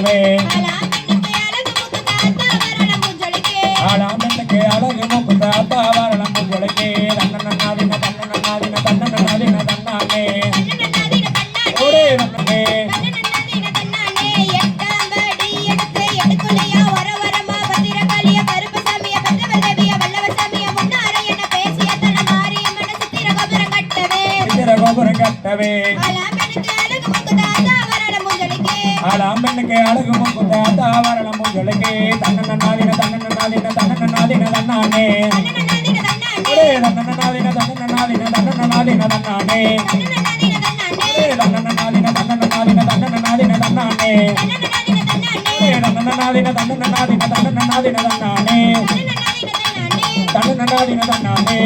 கட்டவே ஆளாமண்ணுக்கு அழகு மூக்கு தாத்தா வரலம் முஞ்சொலிக்கு தன்னன்னாதின தன்னன்னாதின தன்னன்னாதின தன்னானே ஓடே தன்னே கோபுரம் கட்டவே ஆளாமண்ணுக்கு அழகு மூக்கு தாத்தா வரலம் முஞ்சொலிக்கு தன்னன்னாதின தன்னன்னாதின தன்னன்னாதின தன்னானே ஓடே தன்னன்னாதின தன்னன்னாதின தன்னன்னாதின தன்னானே தன்னன்னாதின தன்னன்னாதின தன்னன்னாதின தன்னானே தன்னன்னாதின தன்னன்னாதின தன்னன்னாதின தன்னானே தன்னன்னாதின தன்னானே